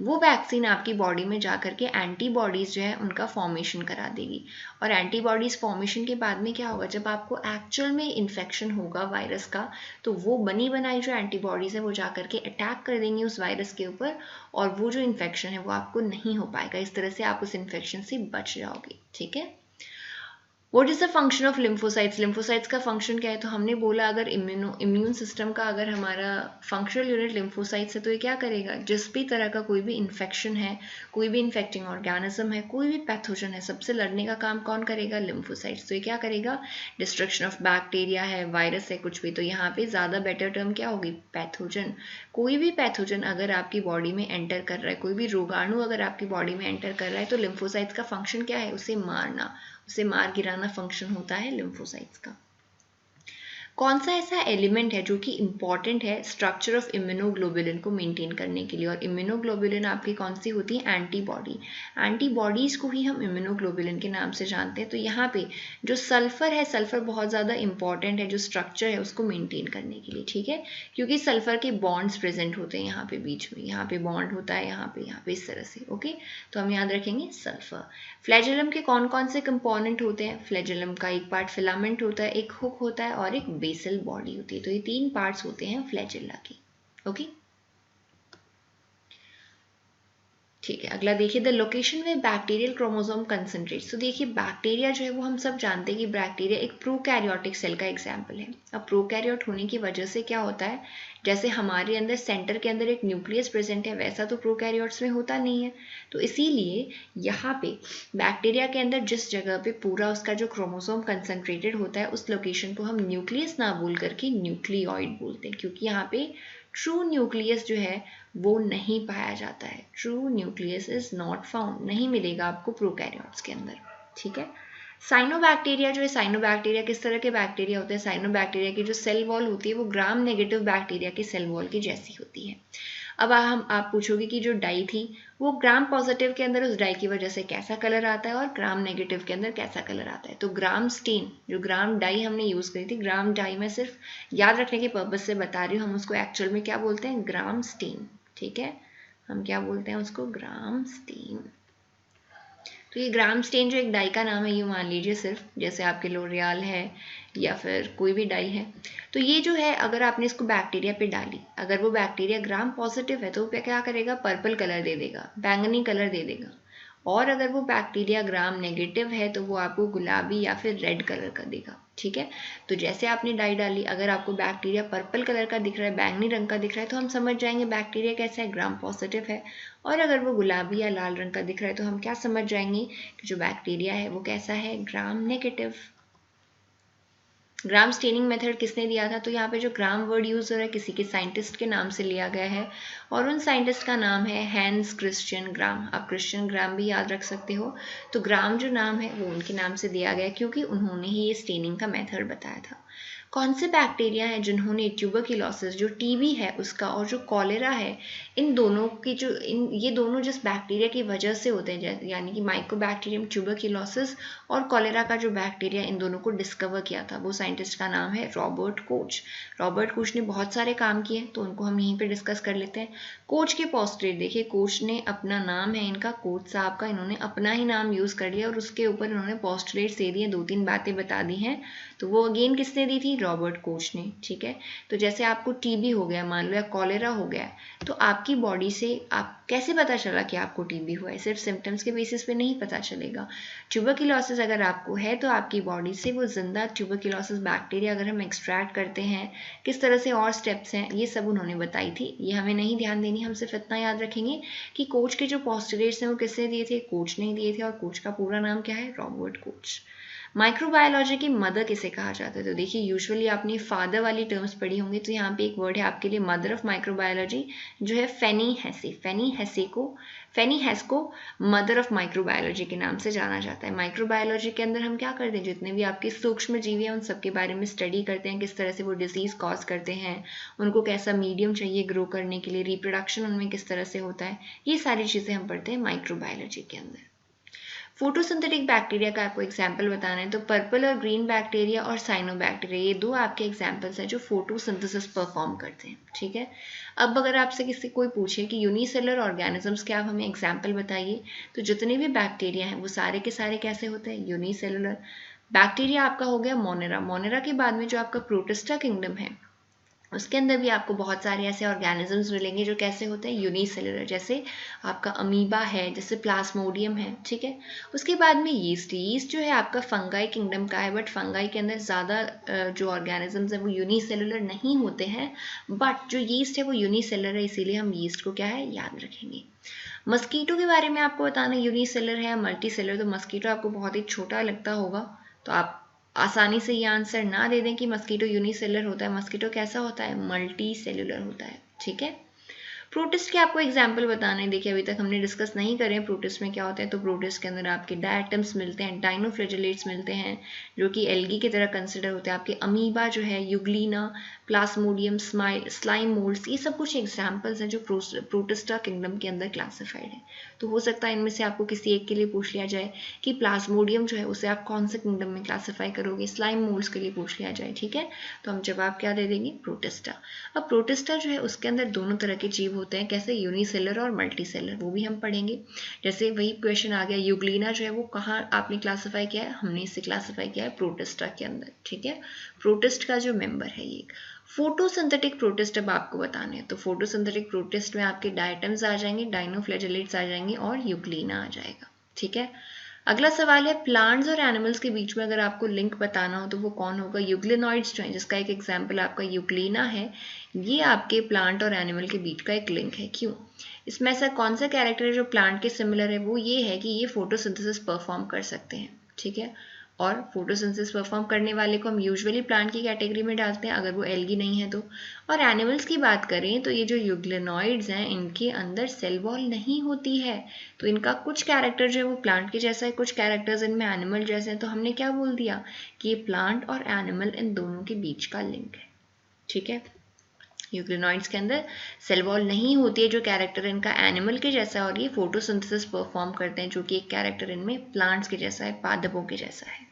वो वैक्सीन आपकी बॉडी में जा करके एंटीबॉडीज जो है उनका फॉर्मेशन करा देगी। और एंटीबॉडीज फॉर्मेशन के बाद में क्या होगा, जब आपको एक्चुअल में इन्फेक्शन होगा वायरस का, तो वो बनी बनाई जो एंटीबॉडीज है वो जा करके अटैक कर देंगी उस वायरस के ऊपर, और वो जो इन्फेक्शन है वो आपको नहीं हो पाएगा। इस तरह से आप उस इन्फेक्शन से बच जाओगे, ठीक है। What is the function of lymphocytes, lymphocytes का फंक्शन क्या है, तो हमने बोला अगर इम्यून सिस्टम का अगर हमारा फंक्शनल यूनिट लिम्फोसाइट्स है तो ये क्या करेगा, जिस भी तरह का कोई भी इन्फेक्शन है, कोई भी इन्फेक्टिंग ऑर्गेनिज्म है, कोई भी पैथोजन है, सबसे लड़ने का काम कौन करेगा, लिम्फोसाइट्स। तो ये क्या करेगा, डिस्ट्रक्शन ऑफ बैक्टीरिया है, वायरस है, कुछ भी, तो यहाँ पे ज़्यादा बेटर टर्म क्या होगी, पैथोजन। कोई भी पैथोजन अगर आपकी बॉडी में एंटर कर रहा है, कोई भी रोगाणु अगर आपकी बॉडी में एंटर कर रहा है, तो लिम्फोसाइट्स का फंक्शन क्या है, उसे मारना, उसे मार गिराना फंक्शन होता है लिम्फोसाइट्स का। कौन सा ऐसा एलिमेंट है जो कि इंपॉर्टेंट है स्ट्रक्चर ऑफ इम्यूनोग्लोबुलिन को मेंटेन करने के लिए, और इम्यूनोग्लोबुलिन आपकी कौन सी होती है, एंटीबॉडी। एंटीबॉडीज को ही हम इम्यूनोग्लोबुलिन के नाम से जानते हैं। तो यहाँ पे जो सल्फर है, सल्फर बहुत ज़्यादा इंपॉर्टेंट है जो स्ट्रक्चर है उसको मेंटेन करने के लिए, ठीक है, क्योंकि सल्फर के बॉन्ड्स प्रेजेंट होते हैं यहाँ पे बीच में, यहाँ पे बॉन्ड होता है, यहाँ पे इस तरह से, ओके। तो हम याद रखेंगे सल्फर। फ्लैजेलम के कौन कौन से कंपोनेंट होते हैं, फ्लैजेलम का एक पार्ट फिलामेंट होता है, एक हुक होता है और एक बेसल बॉडी होती है। तो ये 3 पार्ट्स होते हैं फ्लैजेला के, ओके। ठीक है, अगला देखिए, द लोकेशन में बैक्टीरियल क्रोमोसोम कंसंट्रेट्स। तो देखिए बैक्टीरिया जो है वो हम सब जानते हैं कि बैक्टीरिया एक प्रोकैरियोटिक सेल का एग्जाम्पल है। अब प्रोकैरियोट होने की वजह से क्या होता है, जैसे हमारे अंदर सेंटर के अंदर एक न्यूक्लियस प्रेजेंट है, वैसा तो प्रोकैरियोट्स में होता नहीं है। तो इसीलिए यहाँ पे बैक्टीरिया के अंदर जिस जगह पे पूरा उसका जो क्रोमोसोम कंसंट्रेटेड होता है, उस लोकेशन को हम न्यूक्लियस ना बोल करके न्यूक्लियोइड बोलते हैं, क्योंकि यहाँ पे ट्रू न्यूक्लियस जो है वो नहीं पाया जाता है। True nucleus is not found, नहीं मिलेगा आपको प्रोकैरियोट्स के अंदर, ठीक है। साइनोबैक्टीरिया जो है, साइनोबैक्टीरिया किस तरह के बैक्टीरिया होते हैं, साइनोबैक्टीरिया की जो सेल वॉल होती है वो ग्राम नेगेटिव बैक्टीरिया की सेल वॉल की जैसी होती है। अब आप पूछोगे कि जो डाई थी वो ग्राम पॉजिटिव के अंदर उस डाई की वजह से कैसा कलर आता है और ग्राम नेगेटिव के अंदर कैसा कलर आता है। तो ग्राम स्टेन, जो ग्राम डाई हमने यूज़ करी थी, ग्राम डाई मैं सिर्फ याद रखने के पर्पज से बता रही हूँ, हम उसको एक्चुअल में क्या बोलते हैं, ग्राम स्टेन, ठीक है। हम क्या बोलते हैं उसको, ग्राम स्टेन। तो ये ग्राम स्टेन जो एक डाई का नाम है, ये मान लीजिए सिर्फ, जैसे आपके लोरियल है या फिर कोई भी डाई है, तो ये जो है अगर आपने इसको बैक्टीरिया पे डाली, अगर वो बैक्टीरिया ग्राम पॉजिटिव है तो वो क्या करेगा, पर्पल कलर दे देगा, बैंगनी कलर दे देगा। और अगर वो बैक्टीरिया ग्राम नेगेटिव है तो वो आपको गुलाबी या फिर रेड कलर का देगा। ठीक है, तो जैसे आपने डाई डाली, अगर आपको बैक्टीरिया पर्पल कलर का दिख रहा है, बैंगनी रंग का दिख रहा है, तो हम समझ जाएंगे बैक्टीरिया कैसा है, ग्राम पॉजिटिव है। और अगर वो गुलाबी या लाल रंग का दिख रहा है तो हम क्या समझ जाएंगे कि जो बैक्टीरिया है वो कैसा है, gram negative. Gram staining method किसने दिया था, तो यहाँ पे जो ग्राम वर्ड यूज हो रहा है किसी के साइंटिस्ट के नाम से लिया गया है, और उन साइंटिस्ट का नाम है हैंस क्रिश्चियन ग्राम। आप क्रिश्चियन ग्राम भी याद रख सकते हो। तो ग्राम जो नाम है वो उनके नाम से दिया गया क्योंकि उन्होंने ही ये स्टेनिंग का मेथड बताया था। कौन से बैक्टीरिया हैं जिन्होंने ट्यूबरक्लोसिस जो टीबी है उसका और जो कॉलेरा है, इन दोनों की जो ये दोनों जिस बैक्टीरिया की वजह से होते हैं, यानी कि माइकोबैक्टीरियम ट्यूबरक्लोसिस और कॉलेरा का जो बैक्टीरिया, इन दोनों को डिस्कवर किया था, वो साइंटिस्ट का नाम है रॉबर्ट कोच। रॉबर्ट कोच ने बहुत सारे काम किए तो उनको हम यहीं पे डिस्कस कर लेते हैं। कोच के पोस्टरेट देखिए, कोच ने अपना नाम है इनका, कोच साहब का, इन्होंने अपना ही नाम यूज कर लिया और उसके ऊपर इन्होंने पोस्टरेट दे दिए, 2-3 बातें बता दी हैं। तो वो अगेन किसने दी थी, रॉबर्ट कोच ने। ठीक है, तो जैसे आपको टीबी हो गया मान लो या कॉलेरा हो गया, तो आपकी बॉडी से आप कैसे पता चला कि आपको टीबी हुआ है, सिर्फ सिम्टम्स के बेसिस पे नहीं पता चलेगा। ट्यूबरक्लोसिस अगर आपको है तो आपकी बॉडी से वो जिंदा ट्यूबरक्लोसिस बैक्टीरिया अगर हम एक्सट्रैक्ट करते हैं, किस तरह से और स्टेप्स हैं, ये सब उन्होंने बताई थी। ये हमें नहीं ध्यान देनी, हम सिर्फ इतना याद रखेंगे कि कोच के जो पोस्टरेट्स हैं वो किसने दिए थे, कोच ने दिए थे, और कोच का पूरा नाम क्या है, रॉबर्ट कोच। माइक्रोबायोलॉजी की मदर किसे कहा जाता है, तो देखिए यूजुअली आपने फादर वाली टर्म्स पढ़ी होंगी, तो यहाँ पे एक वर्ड है आपके लिए, मदर ऑफ माइक्रोबायोलॉजी, जो है फेनी हेसे। फेनी हेस को मदर ऑफ माइक्रोबायोलॉजी के नाम से जाना जाता है। माइक्रोबायोलॉजी के अंदर हम क्या करते हैं, जितने भी आपके सूक्ष्म जीव हैं उन सबके बारे में स्टडी करते हैं, किस तरह से वो डिजीज कॉज करते हैं, उनको कैसा मीडियम चाहिए ग्रो करने के लिए, रिप्रोडक्शन उनमें किस तरह से होता है, ये सारी चीजें हम पढ़ते हैं माइक्रोबायोलॉजी के अंदर। फोटोसिंथेटिक बैक्टीरिया का आपको एग्जाम्पल बताना है, तो पर्पल और ग्रीन बैक्टीरिया और साइनोबैक्टीरिया, ये दो आपके एग्जाम्पल्स हैं जो फोटोसिंथेसिस परफॉर्म करते हैं। ठीक है, अब अगर आपसे किसी कोई पूछे कि यूनिसेलुलर ऑर्गेनिजम्स के आप हमें एग्जाम्पल बताइए, तो जितने भी बैक्टीरिया हैं वो सारे के सारे कैसे होते हैं, यूनिसेलुलर। बैक्टीरिया आपका हो गया मोनेरा। मोनेरा के बाद में जो आपका प्रोटिस्टा किंगडम है उसके अंदर भी आपको बहुत सारे ऐसे ऑर्गेनिजम्स मिलेंगे जो कैसे होते हैं, यूनिसेलुलर, जैसे आपका अमीबा है, जैसे प्लाज्मोडियम है। ठीक है, उसके बाद में यीस्ट। यीस्ट जो है आपका फंगाई किंगडम का है, बट फंगाई के अंदर ज़्यादा जो ऑर्गेनिजम्स हैं वो यूनिसेलुलर नहीं होते हैं, बट जो यीस्ट है वो यूनिसेलुलर है, इसीलिए हम यीस्ट को क्या है याद रखेंगे। मस्कीटो के बारे में आपको बताना, यूनिसेलुलर है या मल्टी सेलुलर, तो मस्कीटो आपको बहुत ही छोटा लगता होगा, तो आप आसानी से ये आंसर ना दे दें कि मस्कीटो यूनिसेलुलर होता है। मस्कीटो कैसा होता है, मल्टी सेलुलर होता है। ठीक है, प्रोटिस्ट के आपको एग्जाम्पल बताने, देखिए अभी तक हमने डिस्कस नहीं करे प्रोटिस्ट में क्या होता है, तो प्रोटिस्ट के अंदर आपके डायटम्स मिलते हैं, डाइनोफ्लैजेलेट्स मिलते हैं जो कि एल्गी की तरह कंसिडर होते हैं। आपके अमीबा जो है, यूग्लिना, प्लाज्मोडियम, स्लाइम मोल्ड्स, ये सब कुछ एग्जाम्पल्स हैं जो प्रोटिस्टा किंगडम के अंदर क्लासिफाइड है। तो हो सकता है इनमें से आपको किसी एक के लिए पूछ लिया जाए कि प्लाज्मोडियम जो है उसे आप कौन से किंगडम में क्लासीफाई करोगे, स्लाइम मोल्ड्स के लिए पूछ लिया जाए। ठीक है, तो हम जवाब क्या दे देंगे, प्रोटिस्टा। अब प्रोटिस्टा जो है उसके अंदर दोनों तरह के जीव होते हैं, कैसे, यूनिसेलर और मल्टी सेलर, वो भी हम पढ़ेंगे। जैसे वही क्वेश्चन आ गया, यूग्लिना जो है वो कहाँ आपने क्लासीफाई किया है, हमने इसे क्लासीफाई किया है प्रोटिस्टा के अंदर। ठीक है, प्रोटिस्ट का जो मेंबर है ये। फोटोसिंथेटिक प्रोटिस्ट अब आपको बताने हैं, तो फोटोसिंथेटिक प्रोटिस्ट में आपके डायटम्स आ जाएंगे, डाइनोफ्लैजेलेट्स आ जाएंगे और यूग्लिना आ जाएगा। ठीक है, अगला सवाल है, प्लांट्स और एनिमल्स के बीच में अगर आपको लिंक बताना हो तो वो कौन होगा, यूग्लिनॉइड्स जो है, जिसका एक एग्जाम्पल आपका यूग्लिना है, ये आपके प्लांट और एनिमल के बीच का एक लिंक है। क्यों, इसमें ऐसा कौन सा कैरेक्टर है जो प्लांट के सिमिलर है, वो ये है कि ये फोटोसिंथेसिस परफॉर्म कर सकते हैं। ठीक है, और फोटोसिंथेसिस परफॉर्म करने वाले को हम यूजुअली प्लांट की कैटेगरी में डालते हैं अगर वो एल्गी नहीं है तो। और एनिमल्स की बात करें तो ये जो यूग्लिनॉइड्स हैं इनके अंदर सेल वॉल नहीं होती है, तो इनका कुछ कैरेक्टर जो है वो प्लांट के जैसा है, कुछ कैरेक्टर्स इनमें एनिमल जैसे हैं, तो हमने क्या बोल दिया कि ये प्लांट और एनिमल इन दोनों के बीच का लिंक है। ठीक है, यूग्लिनॉइड्स के अंदर सेल वॉल नहीं होती है, जो कैरेक्टर इनका एनिमल के जैसा है, और ये फोटोसिंथेसिस परफॉर्म करते हैं जो कि एक कैरेक्टर इनमें प्लांट्स के जैसा है, पादपों के जैसा है।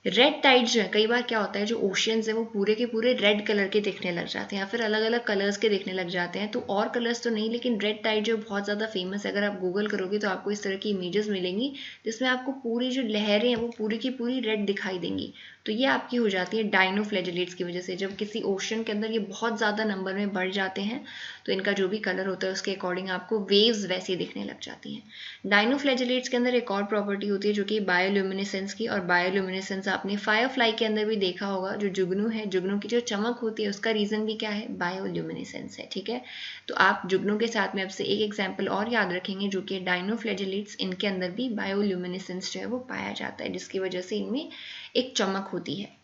रेड टाइड जो है, कई बार क्या होता है जो ओशियंस है वो पूरे के पूरे रेड कलर के दिखने लग जाते हैं या फिर अलग अलग कलर्स के दिखने लग जाते हैं। तो और कलर्स तो नहीं, लेकिन रेड टाइड जो बहुत ज़्यादा फेमस है, अगर आप गूगल करोगे तो आपको इस तरह की इमेजेस मिलेंगी जिसमें आपको पूरी जो लहरें हैं वो पूरी की पूरी रेड दिखाई देंगी। तो ये आपकी हो जाती है डायनोफ्लैजेलेट्स की वजह से। जब किसी ओशन के अंदर ये बहुत ज़्यादा नंबर में बढ़ जाते हैं तो इनका जो भी कलर होता है उसके अकॉर्डिंग आपको वेव्स वैसी दिखने लग जाती हैं। डायनोफ्लैजेलेट्स के अंदर एक और प्रॉपर्टी होती है जो कि बायोल्यूमिनेसेंस की, और बायोल्यूमिनेसेंस आपने फायरफ्लाई के अंदर भी देखा होगा। जो जुगनू है, जुगनू की जो चमक होती है उसका रीजन भी क्या है, बायोल्यूमिनेसेंस है। ठीक है, तो आप जुगनू के साथ में अब से एक एग्जाम्पल और याद रखेंगे जो कि डायनोफ्लैजेलेट्स, इनके अंदर भी बायोल्यूमिनेसेंस जो है वो पाया जाता है, जिसकी वजह से इनमें एक चमक होती है।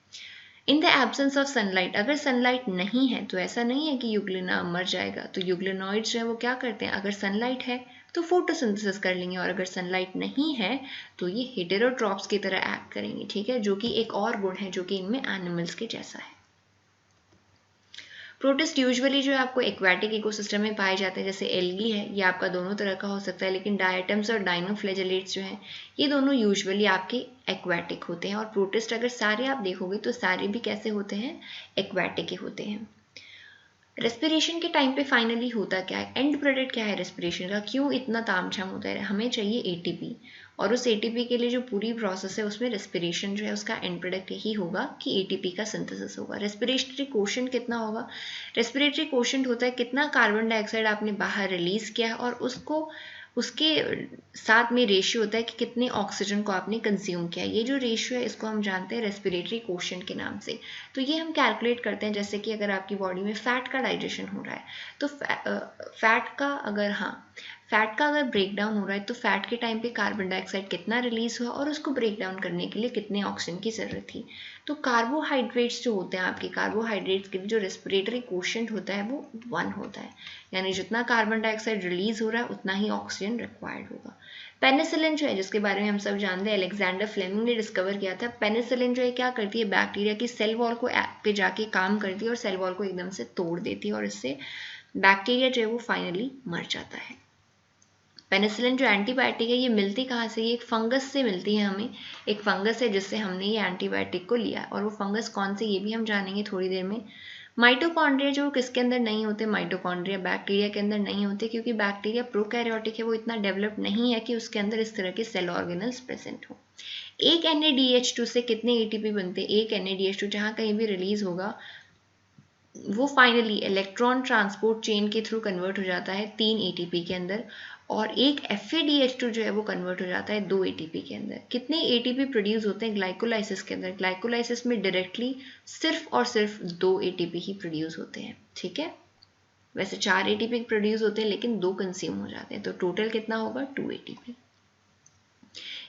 In the absence of sunlight, अगर सनलाइट नहीं है तो ऐसा नहीं है कि यूग्लिना मर जाएगा। तो यूग्लिनॉइड्स जो है वो क्या करते हैं, अगर सनलाइट है तो फोटोसिंथेसिस कर लेंगे, और अगर सनलाइट नहीं है तो ये हेटेरोट्रॉप्स की तरह एक्ट करेंगे। ठीक है, जो कि एक और गुण है जो कि इनमें एनिमल्स के जैसा है। प्रोटिस्ट यूजुअली जो है आपको एक्वाटिक इकोसिस्टम में पाए जाते हैं, जैसे एल्गी है, ये आपका दोनों तरह का हो सकता है, लेकिन डायटम्स और डायनोफ्लैजेलेट्स जो हैं ये दोनों यूजुअली आपके एक्वाटिक होते हैं। और प्रोटिस्ट अगर सारे आप देखोगे तो सारे भी कैसे होते हैं, एक्वाटिक ही होते हैं। रेस्पिरेशन के टाइम पे फाइनली होता क्या है, एंड प्रोडक्ट क्या है रेस्पिरेशन का, क्यों इतना तामझाम होता है, हमें चाहिए एटीपी, और उस एटीपी के लिए जो पूरी प्रोसेस है उसमें रेस्पिरेशन जो है उसका एंड प्रोडक्ट यही होगा कि एटीपी का सिंथेसिस होगा। रेस्पिरेटरी कोशेंट कितना होगा, रेस्पिरेटरी कोशेंट होता है कितना कार्बन डाइऑक्साइड आपने बाहर रिलीज किया है और उसको उसके साथ में रेशियो होता है कि कितने ऑक्सीजन को आपने कंज्यूम किया। ये जो रेशियो है इसको हम जानते हैं रेस्पिरेटरी कोशेंट के नाम से। तो ये हम कैलकुलेट करते हैं, जैसे कि अगर आपकी बॉडी में फैट का डाइजेशन हो रहा है तो फैट का अगर ब्रेक डाउन हो रहा है तो फैट के टाइम पे कार्बन डाइऑक्साइड कितना रिलीज हुआ और उसको ब्रेक डाउन करने के लिए कितने ऑक्सीजन की जरूरत थी। तो कार्बोहाइड्रेट्स जो होते हैं आपके, कार्बोहाइड्रेट्स के लिए जो रेस्पिरेटरी कोशेंट होता है वो 1 होता है, यानी जितना कार्बन डाइऑक्साइड रिलीज हो रहा है उतना ही ऑक्सीजन रिक्वायर्ड होगा। पेनिसिलिन जो है, जिसके बारे में हम सब जानते हैं, अलेक्जेंडर फ्लेमिंग ने डिस्कवर किया था। पेनिसिलिन जो है क्या करती है, बैक्टीरिया की सेल वॉल को पे जाके काम करती है और सेल वॉल को एकदम से तोड़ देती है और इससे बैक्टीरिया जो है वो फाइनली मर जाता है। पेनिसिलिन जो एंटीबायोटिक है ये मिलती कहाँ से, ये एक फंगस से मिलती है हमें। एक फंगस है जिससे हमने ये एंटीबायोटिक को लिया, और वो फंगस कौन से ये भी हम जानेंगे थोड़ी देर में। माइटोकॉन्ड्रिया जो किसके अंदर नहीं होते, माइटोकॉन्ड्रिया बैक्टीरिया के अंदर नहीं होते, क्योंकि बैक्टीरिया प्रोकैरियोटिक है, वो इतना डेवलप नहीं है कि उसके अंदर इस तरह के सेल ऑर्गेनल्स प्रेजेंट हो। एक NADH2 से कितने ATP बनते हैं, एक NADH2 जहाँ कहीं भी रिलीज होगा वो फाइनली इलेक्ट्रॉन ट्रांसपोर्ट चेन के थ्रू कन्वर्ट हो जाता है 3 ATP के अंदर, और एक FADH2 जो है वो कन्वर्ट हो जाता है 2 ATP के अंदर। कितने ATP प्रोड्यूस होते हैं ग्लाइकोलाइसिस के अंदर, ग्लाइकोलाइसिस में डायरेक्टली सिर्फ और सिर्फ 2 ATP ही प्रोड्यूस होते हैं। ठीक है, वैसे 4 ATP प्रोड्यूस होते हैं लेकिन 2 कंज्यूम हो जाते हैं, तो टोटल कितना होगा 2 ATP।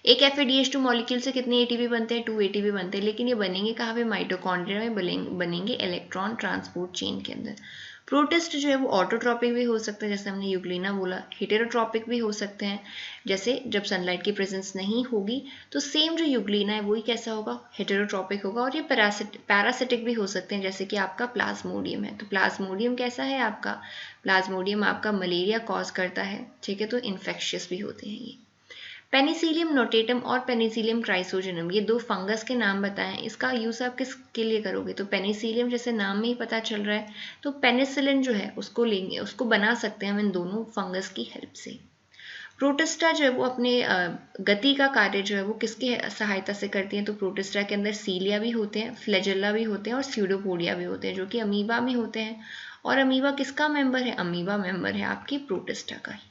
एक FADH2 मॉलिक्यूल से कितने ATP बनते हैं, 2 ATP बनते हैं, लेकिन ये बनेंगे कहाँ पे, माइटोकॉन्ड्रिया में बनेंगे इलेक्ट्रॉन ट्रांसपोर्ट चेन के अंदर। प्रोटिस्ट जो है वो ऑटोट्रॉपिक भी हो सकते हैं, जैसे हमने यूग्लिना बोला, हेटेरोट्रॉपिक भी हो सकते हैं, जैसे जब सनलाइट की प्रेजेंस नहीं होगी तो सेम जो यूग्लिना है वही कैसा होगा, हेटेरोट्रॉपिक होगा। और ये पैरासिटिक भी हो सकते हैं, जैसे कि आपका प्लाज्मोडियम है। तो प्लाज्मोडियम कैसा है आपका, प्लाज्मोडियम आपका मलेरिया कॉज करता है। ठीक है, तो इन्फेक्शियस भी होते हैं ये। पेनिसिलियम नोटेटम और पेनिसिलियम क्राइसोजेनम, ये 2 फंगस के नाम बताएं, इसका यूज आप किसके लिए करोगे, तो पेनिसिलियम जैसे नाम में ही पता चल रहा है तो पेनिसिलिन जो है उसको लेंगे, उसको बना सकते हैं हम इन दोनों फंगस की हेल्प से। प्रोटिस्टा जो है वो अपने गति का कार्य जो है वो किसकी सहायता से करती है, तो प्रोटिस्टा के अंदर सीलिया भी होते हैं, फ्लैजेला भी होते हैं और स्यूडोपोडिया भी होते हैं, जो कि अमीबा में होते हैं। और अमीबा किसका मेंबर है, अमीबा मेंबर है आपकी प्रोटिस्टा का ही।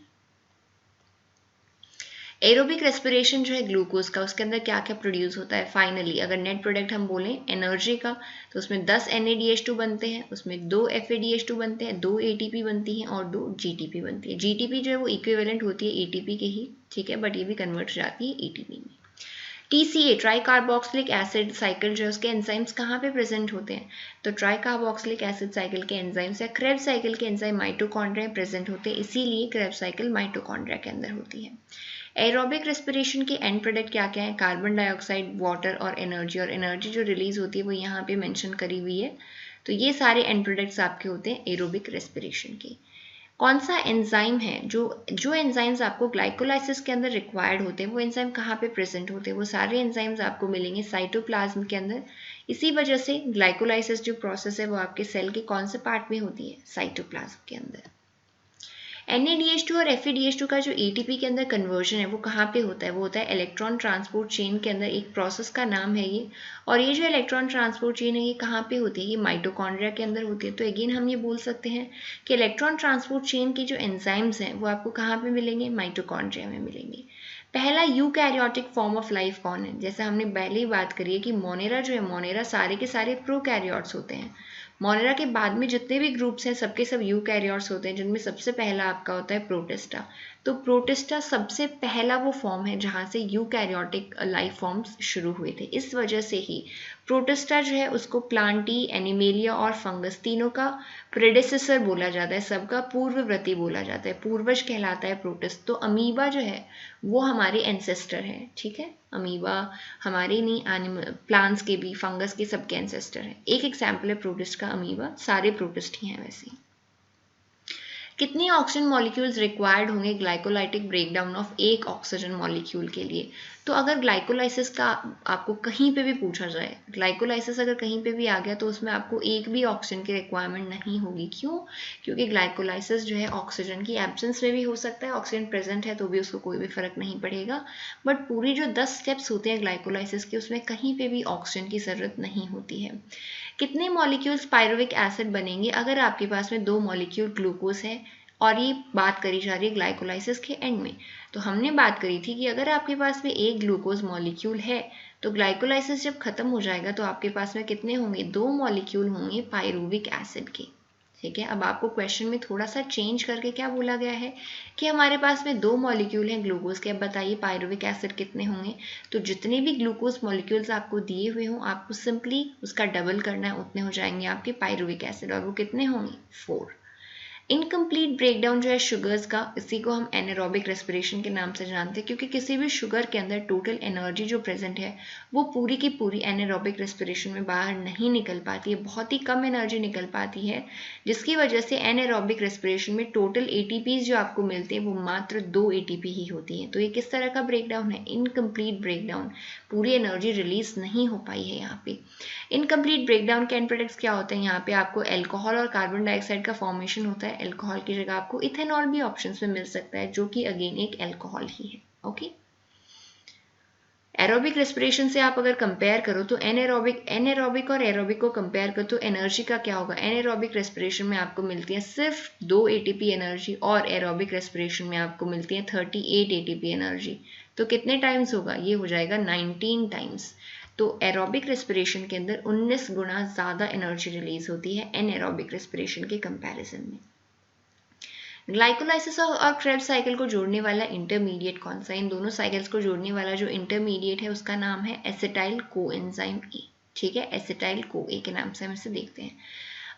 एरोबिक रेस्पिरेशन जो है ग्लूकोज का, उसके अंदर क्या क्या प्रोड्यूस होता है, फाइनली अगर नेट प्रोडक्ट हम बोलें एनर्जी का तो उसमें 10 NADH2 बनते हैं, उसमें 2 FADH2 बनते हैं, 2 ATP बनती हैं और 2 GTP बनती है। GTP जो है वो इक्विवेलेंट होती है ATP के ही, ठीक है, बट ये भी कन्वर्ट हो जाती है ATP में। TCA try carboxylic acid cycle जो है उसके एंजाइम्स कहाँ पे प्रेजेंट होते हैं, तो ट्राई कार्बोक्सिलिक एसिड साइकिल के एंजाइम्स या क्रेब्स साइकिल के एंजाइम माइटोकॉन्ड्रिया में प्रेजेंट होते हैं, इसीलिए क्रेब्स साइकिल माइटोकॉन्ड्रिया के अंदर होती है। एरोबिक रेस्पिरेशन के एंड प्रोडक्ट क्या क्या है, कार्बन डाइऑक्साइड, वाटर और एनर्जी जो रिलीज होती है वो यहाँ पे मेंशन करी हुई है। तो ये सारे एंड प्रोडक्ट्स आपके होते हैं एरोबिक रेस्पिरेशन के। कौन सा एंजाइम है, जो एंजाइम्स आपको ग्लाइकोलाइसिस के अंदर रिक्वायर्ड होते हैं, वो एंजाइम कहाँ पे प्रेजेंट होते हैं, वो सारे एंजाइम्स आपको मिलेंगे साइटोप्लाज्म के अंदर। इसी वजह से ग्लाइकोलाइसिस जो प्रोसेस है वो आपके सेल के कौन से पार्ट में होती है, साइटोप्लाज्म के अंदर। NADH2 और FADH2 का जो ATP के अंदर कन्वर्जन है वो कहाँ पे होता है, वो होता है इलेक्ट्रॉन ट्रांसपोर्ट चेन के अंदर, एक प्रोसेस का नाम है ये। और ये जो इलेक्ट्रॉन ट्रांसपोर्ट चेन है ये कहाँ पे होती है, ये माइटोकॉन्ड्रिया के अंदर होती है। तो अगेन हम ये बोल सकते हैं कि इलेक्ट्रॉन ट्रांसपोर्ट चेन की जो एंजाइम्स हैं वो आपको कहाँ पे मिलेंगे, माइटोकॉन्ड्रिया में मिलेंगे। पहला यूकैरियोटिक फॉर्म ऑफ लाइफ कौन है, जैसे हमने पहले ही बात करी है कि मोनेरा जो है, मोनेरा सारे के सारे प्रोकैरियोट्स होते हैं। मोनेरा के बाद में जितने भी ग्रुप्स हैं सबके सब यूकैरियोट्स होते हैं, जिनमें सबसे पहला आपका होता है प्रोटिस्टा। तो प्रोटिस्टा सबसे पहला वो फॉर्म है जहाँ से यूकैरियोटिक लाइफ फॉर्म्स शुरू हुए थे। इस वजह से ही प्रोटिस्टा जो है उसको प्लांटी, एनिमेलिया और फंगस तीनों का प्रेडेसेसर बोला जाता है, सबका पूर्ववर्ती बोला जाता है, पूर्वज कहलाता है प्रोटिस्ट। तो अमीबा जो है वो हमारे एंसेस्टर है, ठीक है। अमीबा हमारे नहीं, एनिमल प्लांट्स के भी, फंगस के, सबके एंसेस्टर है। एक एग्जाम्पल है प्रोटिस्ट का अमीबा, सारे प्रोटिस्ट ही हैं वैसे। कितने ऑक्सीजन मॉलिक्यूल्स रिक्वायर्ड होंगे ग्लाइकोलाइटिक ब्रेकडाउन ऑफ एक ऑक्सीजन मॉलिक्यूल के लिए। तो अगर ग्लाइकोलाइसिस का आपको कहीं पे भी पूछा जाए, ग्लाइकोलाइसिस अगर कहीं पे भी आ गया तो उसमें आपको एक भी ऑक्सीजन की रिक्वायरमेंट नहीं होगी। क्यों? क्योंकि ग्लाइकोलाइसिस जो है ऑक्सीजन की एब्सेंस में भी हो सकता है, ऑक्सीजन प्रेजेंट है तो भी उसको कोई भी फर्क नहीं पड़ेगा। बट पूरी जो 10 स्टेप्स होते हैं ग्लाइकोलाइसिस के, उसमें कहीं पे भी ऑक्सीजन की ज़रूरत नहीं होती है। कितने मॉलिक्यूल्स पायरुविक एसिड बनेंगे अगर आपके पास में 2 मॉलिक्यूल ग्लूकोज है, और ये बात करी जा रही है ग्लाइकोलाइसिस के एंड में। तो हमने बात करी थी कि अगर आपके पास में एक ग्लूकोज मॉलिक्यूल है तो ग्लाइकोलाइसिस जब खत्म हो जाएगा तो आपके पास में कितने होंगे, 2 मॉलिक्यूल होंगे पायरुविक एसिड के, ठीक है। अब आपको क्वेश्चन में थोड़ा सा चेंज करके क्या बोला गया है कि हमारे पास में 2 मॉलिक्यूल हैं ग्लूकोज के, अब बताइए पायरुविक एसिड कितने होंगे। तो जितने भी ग्लूकोज मॉलिक्यूल्स आपको दिए हुए हों आपको सिंपली उसका डबल करना है, उतने हो जाएंगे आपके पायरुविक एसिड, और वो कितने होंगे, 4। इनकम्प्लीट ब्रेकडाउन जो है शुगर्स का, इसी को हम एनारोबिक रेस्पिरेशन के नाम से जानते हैं, क्योंकि किसी भी शुगर के अंदर टोटल एनर्जी जो प्रेजेंट है वो पूरी की पूरी एनारोबिक रेस्पिरेशन में बाहर नहीं निकल पाती है, बहुत ही कम एनर्जी निकल पाती है, जिसकी वजह से एनारोबिक रेस्पिरेशन में टोटल ATPs जो आपको मिलते हैं वो मात्र 2 ATP ही होती हैं। तो ये किस तरह का ब्रेकडाउन है, इनकम्प्लीट ब्रेकडाउन, पूरी एनर्जी रिलीज नहीं हो पाई है यहाँ पे। इनकम्प्लीट ब्रेकडाउन के एंड प्रोडक्ट्स क्या होते हैं, यहाँ पे आपको एल्कोहल और कार्बन डाइऑक्साइड का फॉर्मेशन होता है। एल्कोहल की जगह आपको इथेनॉल भी ऑप्शंस में मिल सकता है, जो कि अगेन एक एल्कोहल ही है, ओके। एरोबिक रेस्पिरेशन से आप अगर कंपेयर करो तो एनारोबिक और एरोबिक को कंपेयर करो तो एनर्जी का क्या होगा, एनारोबिक रेस्पिरेशन में आपको मिलती है सिर्फ 2 ATP एनर्जी, और एरोबिक रेस्पिरेशन में आपको मिलती है 38 ATP एनर्जी। तो कितने टाइम्स होगा, ये हो जाएगा 19 टाइम्स। तो एरोबिक रेस्पिरेशन के अंदर 19 गुना ज़्यादा एनर्जी रिलीज होती है एनारोबिक रेस्पिरेशन के कंपैरिजन में। ग्लाइकोलाइसिस और क्रेब्स साइकिल को जोड़ने वाला इंटरमीडिएट कौन सा, इन दोनों साइकिल्स को जोड़ने वाला जो इंटरमीडिएट है उसका नाम है एसिटाइल कोएंजाइम ए, ठीक है। एसिटाइल को ए के नाम से हम इसे देखते हैं।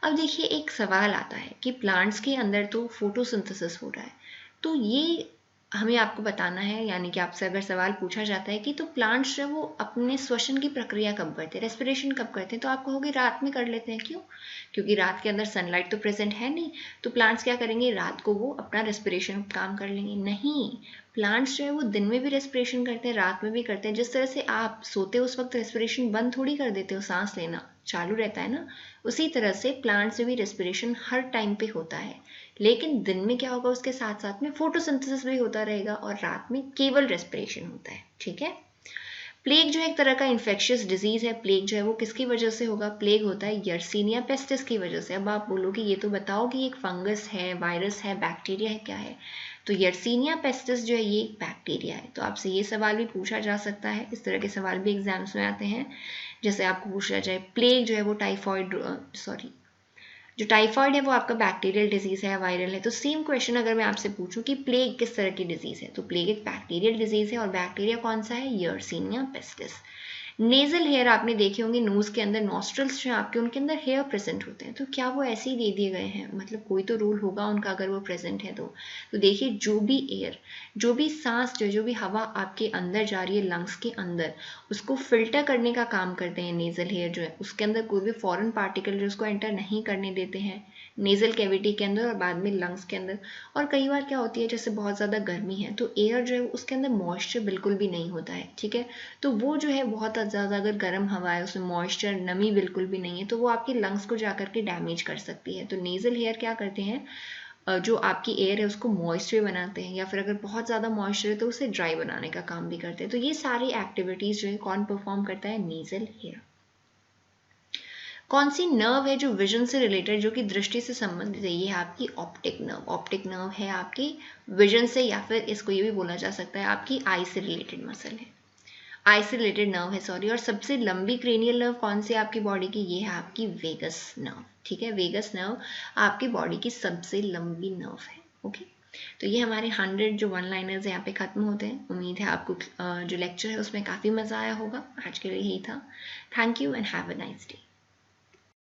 अब देखिए एक सवाल आता है कि प्लांट्स के अंदर तो फोटोसिंथेसिस हो रहा है, तो ये हमें आपको बताना है, यानी कि आपसे अगर सवाल पूछा जाता है कि तो प्लांट्स जो वो अपने श्वसन की प्रक्रिया कब करते हैं, रेस्पिरेशन कब करते हैं, तो आप कहोगे रात में कर लेते हैं। क्यों? क्योंकि रात के अंदर सनलाइट तो प्रेजेंट है नहीं, तो प्लांट्स क्या करेंगे, रात को वो अपना रेस्पिरेशन काम कर लेंगे। नहीं, प्लांट्स जो है वो दिन में भी रेस्पिरेशन करते हैं, रात में भी करते हैं। जिस तरह से आप सोते हो उस वक्त रेस्पिरेशन बंद थोड़ी कर देते हो, सांस लेना चालू रहता है ना, उसी तरह से प्लांट्स में भी रेस्पिरेशन हर टाइम पे होता है। लेकिन दिन में क्या होगा, उसके साथ साथ में फोटोसिंथेसिस भी होता रहेगा, और रात में केवल रेस्पिरेशन होता है, ठीक है। प्लेग जो है एक तरह का इन्फेक्शियस डिजीज है। प्लेग जो है वो किसकी वजह से होगा, प्लेग होता है यर्सीनिया पेस्टिस की वजह से। अब आप बोलोगे ये तो बताओ कि एक फंगस है, वायरस है, बैक्टीरिया है, क्या है। तो यर्सीनिया पेस्टिस जो है ये एक बैक्टीरिया है। तो आपसे ये सवाल भी पूछा जा सकता है, इस तरह के सवाल भी एग्जाम्स में आते हैं। जैसे आपको पूछा जाए प्लेग जो है वो जो टाइफॉइड है वो आपका बैक्टीरियल डिजीज है या वायरल है, तो सेम क्वेश्चन अगर मैं आपसे पूछूं कि प्लेग किस तरह की डिजीज है, तो प्लेग एक बैक्टीरियल डिजीज है, और बैक्टीरिया कौन सा है, यर्सीनिया पेस्टिस। नेजल हेयर आपने देखे होंगे, नोज के अंदर नॉस्ट्रल्स जो है आपके, उनके अंदर हेयर प्रेजेंट होते हैं, तो क्या वो ऐसे ही दे दिए गए हैं, मतलब कोई तो रूल होगा उनका अगर वो प्रेजेंट है तो देखिए जो भी एयर, जो भी सांस जो भी हवा आपके अंदर जा रही है लंग्स के अंदर, उसको फिल्टर करने का काम करते हैं नेजल हेयर जो है, उसके अंदर कोई भी फॉरेन पार्टिकल जो उसको एंटर नहीं करने देते हैं, नेजल कैविटी के अंदर और बाद में लंग्स के अंदर। और कई बार क्या होती है, जैसे बहुत ज़्यादा गर्मी है तो एयर जो है उसके अंदर मॉइस्चर बिल्कुल भी नहीं होता है, ठीक है। तो वो जो है बहुत ज़्यादा अगर गर्म हवा है, उसमें मॉइस्चर नमी बिल्कुल भी नहीं है, तो वो आपके लंग्स को जा करके डैमेज कर सकती है। तो नेजल हेयर क्या करते हैं, जो आपकी एयर है उसको मॉइस्चर बनाते हैं, या फिर अगर बहुत ज़्यादा मॉइस्चर है तो उसे ड्राई बनाने का काम भी करते हैं। तो ये सारी एक्टिविटीज़ जो है कौन परफॉर्म करता है, नेजल हेयर। कौन सी नर्व है जो विजन से रिलेटेड, जो कि दृष्टि से संबंधित है, ये है आपकी ऑप्टिक नर्व। ऑप्टिक नर्व है आपकी विजन से, या फिर इसको ये भी बोला जा सकता है आपकी आई से रिलेटेड मसल है, आई से रिलेटेड नर्व है, सॉरी। और सबसे लंबी क्रेनियल नर्व कौन सी है आपकी बॉडी की, ये है आपकी वेगस नर्व, ठीक है। वेगस नर्व आपकी बॉडी की सबसे लंबी नर्व है, ओके। तो ये हमारे 100 जो वन लाइनर्स यहाँ पे खत्म होते हैं। उम्मीद है आपको जो लेक्चर है उसमें काफ़ी मज़ा आया होगा। आज के लिए यही था। Thank you and have a nice day.